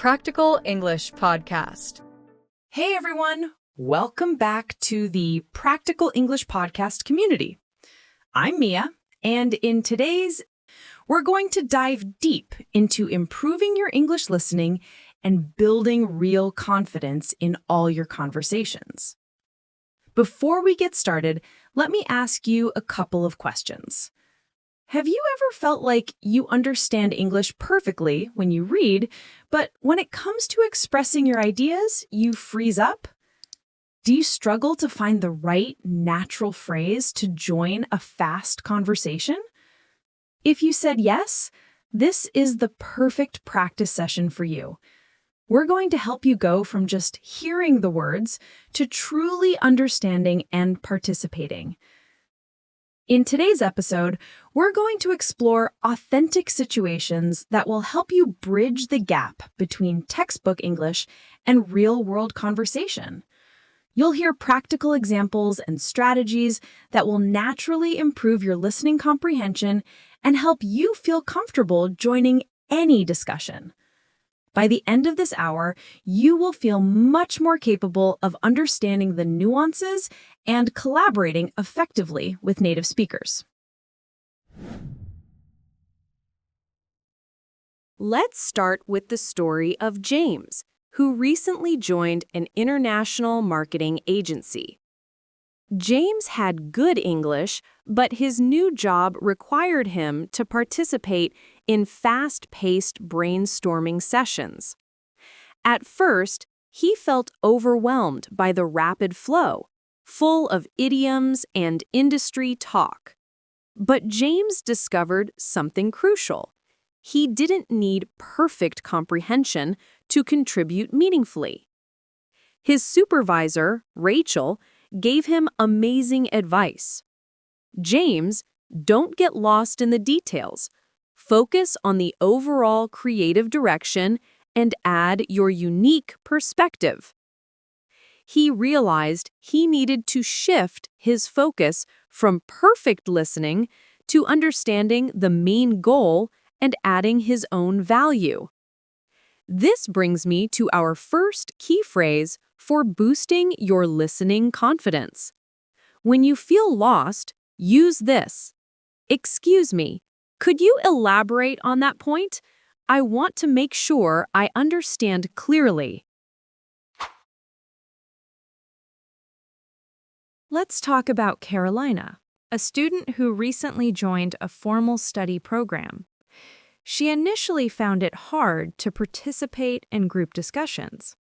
Practical English Podcast. Hey everyone, welcome back to the Practical English Podcast community. I'm Mia, and in today's, we're going to dive deep into improving your English listening and building real confidence in all your conversations. Before we get started, let me ask you a couple of questions. Have you ever felt like you understand English perfectly when you read, but when it comes to expressing your ideas, you freeze up? Do you struggle to find the right natural phrase to join a fast conversation? If you said yes, this is the perfect practice session for you. We're going to help you go from just hearing the words to truly understanding and participating. In today's episode, we're going to explore authentic situations that will help you bridge the gap between textbook English and real-world conversation. You'll hear practical examples and strategies that will naturally improve your listening comprehension and help you feel comfortable joining any discussion. By the end of this hour, you will feel much more capable of understanding the nuances and collaborating effectively with native speakers. Let's start with the story of James, who recently joined an international marketing agency. James had good English, but his new job required him to participate in fast-paced brainstorming sessions. At first, he felt overwhelmed by the rapid flow, full of idioms and industry talk. But James discovered something crucial. He didn't need perfect comprehension to contribute meaningfully. His supervisor, Rachel, gave him amazing advice. James, don't get lost in the details. Focus on the overall creative direction and add your unique perspective. He realized he needed to shift his focus from perfect listening to understanding the main goal and adding his own value. This brings me to our first key phrase for boosting your listening confidence. When you feel lost, use this. Excuse me, could you elaborate on that point? I want to make sure I understand clearly. Let's talk about Carolina, a student who recently joined a formal study program. She initially found it hard to participate in group discussions.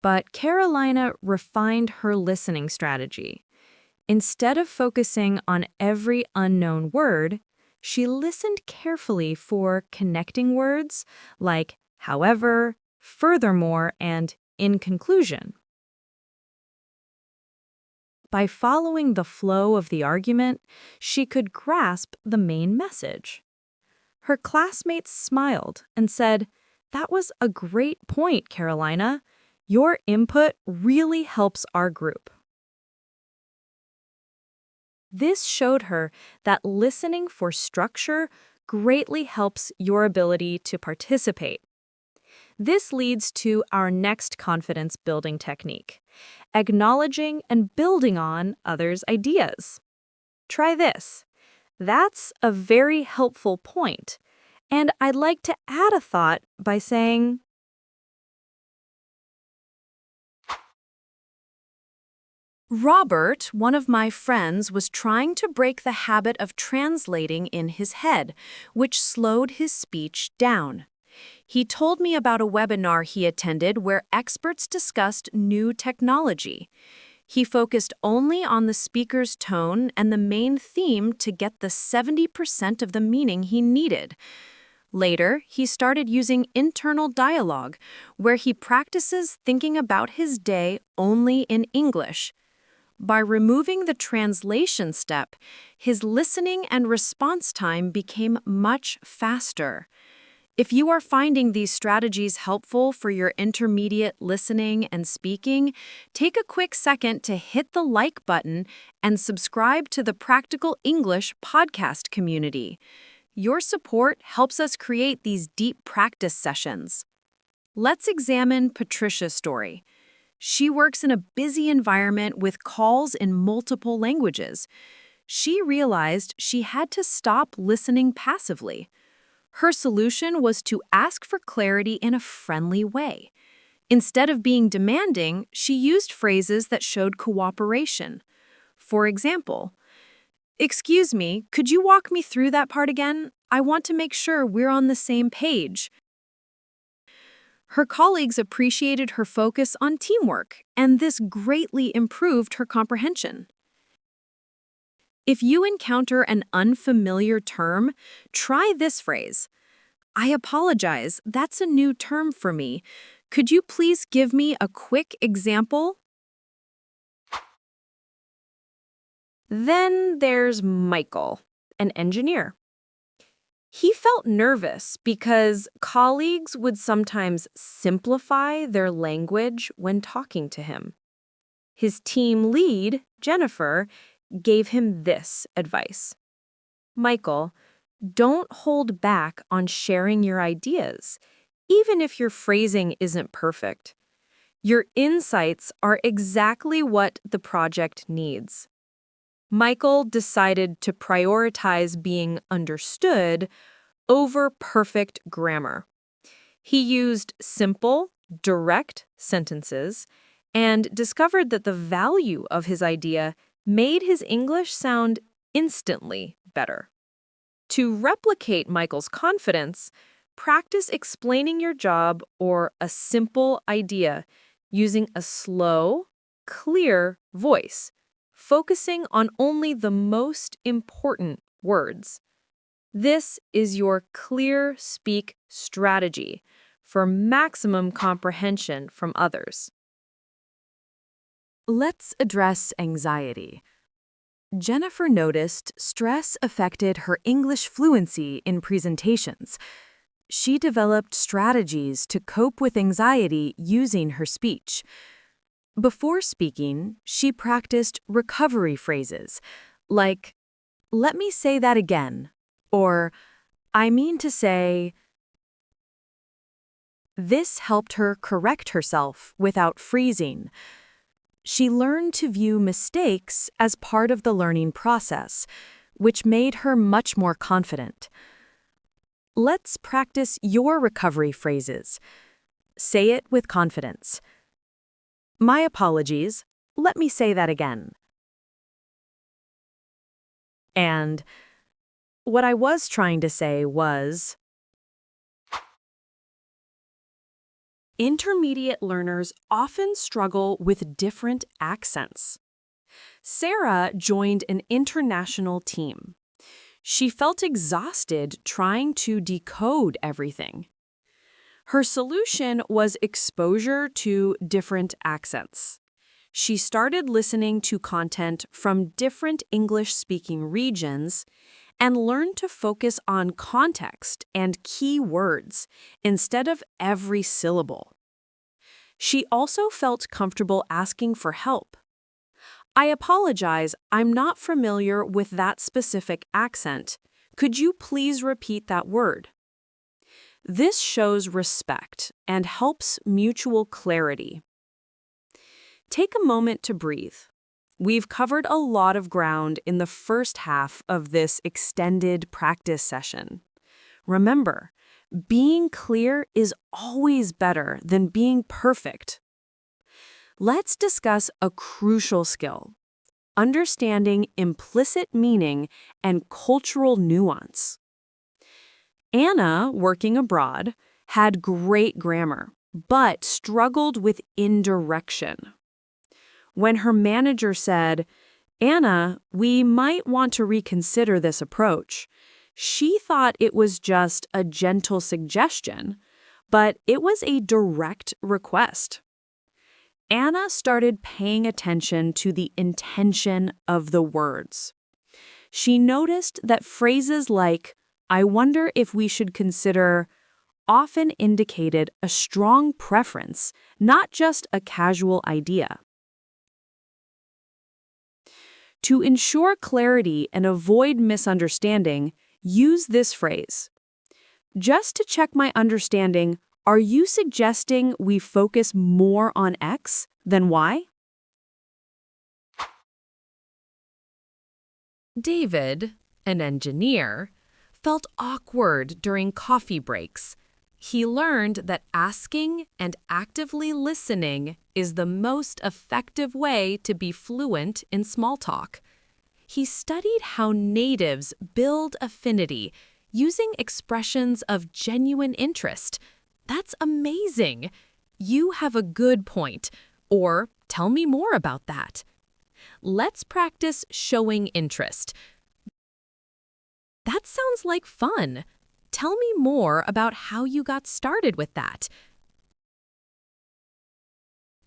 But Carolina refined her listening strategy. Instead of focusing on every unknown word, she listened carefully for connecting words like however, furthermore, and in conclusion. By following the flow of the argument, she could grasp the main message. Her classmates smiled and said, "That was a great point, Carolina. Your input really helps our group." This showed her that listening for structure greatly helps your ability to participate. This leads to our next confidence-building technique, acknowledging and building on others' ideas. Try this. That's a very helpful point, and I'd like to add a thought by saying, Robert, one of my friends, was trying to break the habit of translating in his head, which slowed his speech down. He told me about a webinar he attended where experts discussed new technology. He focused only on the speaker's tone and the main theme to get the 70% of the meaning he needed. Later, he started using internal dialogue, where he practices thinking about his day only in English. By removing the translation step, his listening and response time became much faster. If you are finding these strategies helpful for your intermediate listening and speaking, take a quick second to hit the like button and subscribe to the Practical English podcast community. Your support helps us create these deep practice sessions. Let's examine Patricia's story. She works in a busy environment with calls in multiple languages. She realized she had to stop listening passively. Her solution was to ask for clarity in a friendly way. Instead of being demanding, she used phrases that showed cooperation. For example, "Excuse me, could you walk me through that part again? I want to make sure we're on the same page." Her colleagues appreciated her focus on teamwork, and this greatly improved her comprehension. If you encounter an unfamiliar term, try this phrase. "I apologize, that's a new term for me. Could you please give me a quick example?" Then there's Michael, an engineer. He felt nervous because colleagues would sometimes simplify their language when talking to him. His team lead, Jennifer, gave him this advice. "Michael, don't hold back on sharing your ideas, even if your phrasing isn't perfect. Your insights are exactly what the project needs." Michael decided to prioritize being understood over perfect grammar. He used simple, direct sentences and discovered that the value of his idea made his English sound instantly better. To replicate Michael's confidence, practice explaining your job or a simple idea using a slow, clear voice, focusing on only the most important words. This is your clear speak strategy for maximum comprehension from others. Let's address anxiety. Jennifer noticed stress affected her English fluency in presentations. She developed strategies to cope with anxiety using her speech. Before speaking, she practiced recovery phrases like, "Let me say that again," or "I mean to say." This helped her correct herself without freezing. She learned to view mistakes as part of the learning process, which made her much more confident. Let's practice your recovery phrases. Say it with confidence. "My apologies. Let me say that again." And what I was trying to say was. Intermediate learners often struggle with different accents. Sarah joined an international team. She felt exhausted trying to decode everything. Her solution was exposure to different accents. She started listening to content from different English-speaking regions and learned to focus on context and key words instead of every syllable. She also felt comfortable asking for help. "I apologize, I'm not familiar with that specific accent. Could you please repeat that word?" This shows respect and helps mutual clarity. Take a moment to breathe. We've covered a lot of ground in the first half of this extended practice session. Remember, being clear is always better than being perfect. Let's discuss a crucial skill: understanding implicit meaning and cultural nuance. Anna, working abroad, had great grammar, but struggled with indirection. When her manager said, "Anna, we might want to reconsider this approach," she thought it was just a gentle suggestion, but it was a direct request. Anna started paying attention to the intention of the words. She noticed that phrases like, "I wonder if we should consider," often indicated a strong preference, not just a casual idea. To ensure clarity and avoid misunderstanding, Use this phrase. Just to check my understanding, are you suggesting we focus more on X than Y? David, an engineer, felt awkward during coffee breaks. He learned that asking and actively listening is the most effective way to be fluent in small talk. He studied how natives build affinity using expressions of genuine interest. That's amazing. You have a good point. Or tell me more about that. Let's practice showing interest. That sounds like fun. Tell me more about how you got started with that.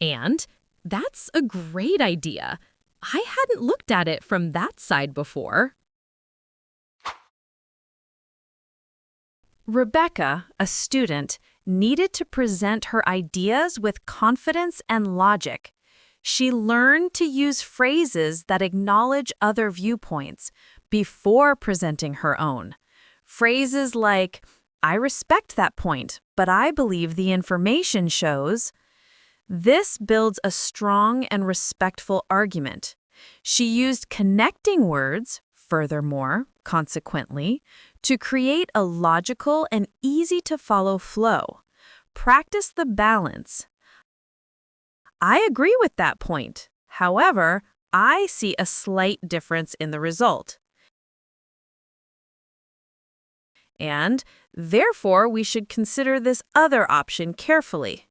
And that's a great idea. I hadn't looked at it from that side before. Rebecca, a student, needed to present her ideas with confidence and logic. She learned to use phrases that acknowledge other viewpoints before presenting her own. Phrases like, "I respect that point, but I believe the information shows." This builds a strong and respectful argument. She used connecting words, furthermore, consequently, to create a logical and easy-to-follow flow. Practice the balance. I agree with that point. However, I see a slight difference in the result. And, therefore, we should consider this other option carefully.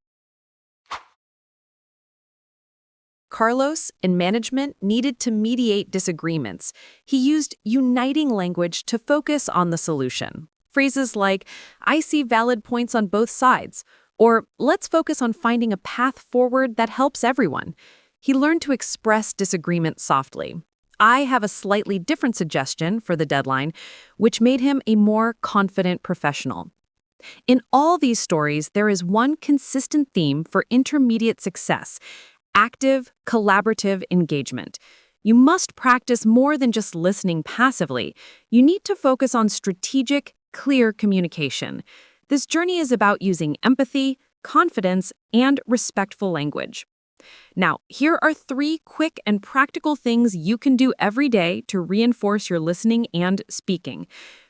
Carlos, in management, needed to mediate disagreements. He used uniting language to focus on the solution. Phrases like, "I see valid points on both sides," or "let's focus on finding a path forward that helps everyone." He learned to express disagreement softly. I have a slightly different suggestion for the deadline, which made him a more confident professional. In all these stories, there is one consistent theme for intermediate success: active, collaborative engagement. You must practice more than just listening passively. You need to focus on strategic, clear communication. This journey is about using empathy, confidence, and respectful language. Now, here are 3 quick and practical things you can do every day to reinforce your listening and speaking.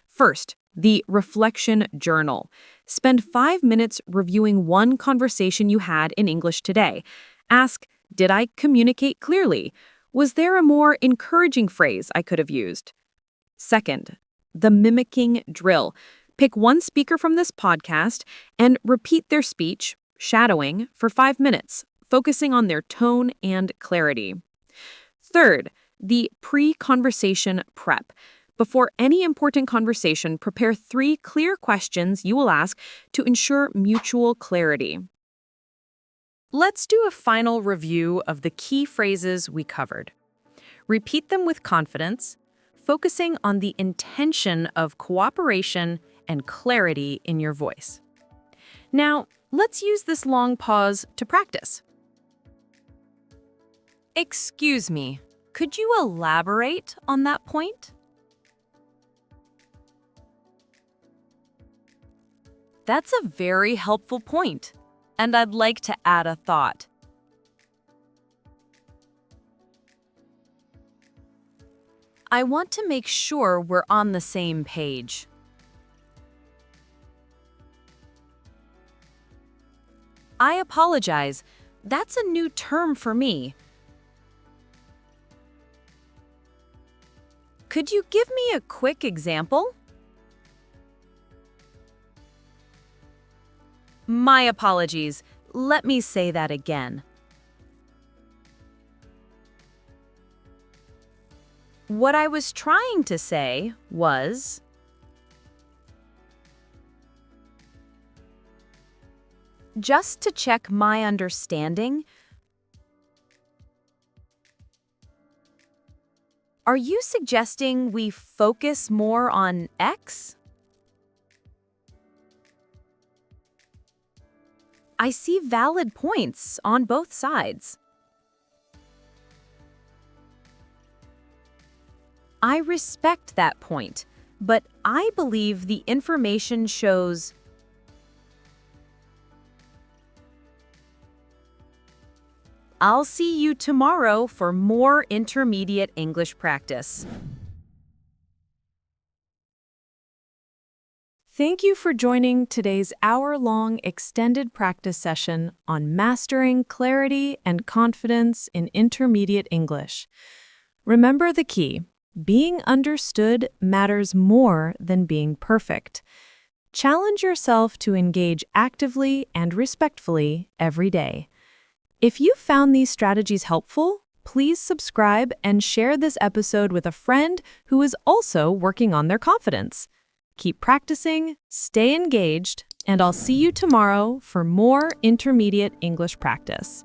First, the reflection journal. Spend 5 minutes reviewing one conversation you had in English today. Ask, did I communicate clearly? Was there a more encouraging phrase I could have used? Second, the mimicking drill. Pick one speaker from this podcast and repeat their speech, shadowing, for 5 minutes, focusing on their tone and clarity. Third, the pre-conversation prep. Before any important conversation, prepare 3 clear questions you will ask to ensure mutual clarity. Let's do a final review of the key phrases we covered. Repeat them with confidence, focusing on the intention of cooperation and clarity in your voice. Now, let's use this long pause to practice. Excuse me, could you elaborate on that point? That's a very helpful point, and I'd like to add a thought. I want to make sure we're on the same page. I apologize. That's a new term for me. Could you give me a quick example? My apologies. Let me say that again. What I was trying to say was, just to check my understanding, are you suggesting we focus more on X? I see valid points on both sides. I respect that point, but I believe the information shows. I'll see you tomorrow for more intermediate English practice. Thank you for joining today's hour-long extended practice session on mastering clarity and confidence in intermediate English. Remember the key: being understood matters more than being perfect. Challenge yourself to engage actively and respectfully every day. If you found these strategies helpful, please subscribe and share this episode with a friend who is also working on their confidence. Keep practicing, stay engaged, and I'll see you tomorrow for more intermediate English practice.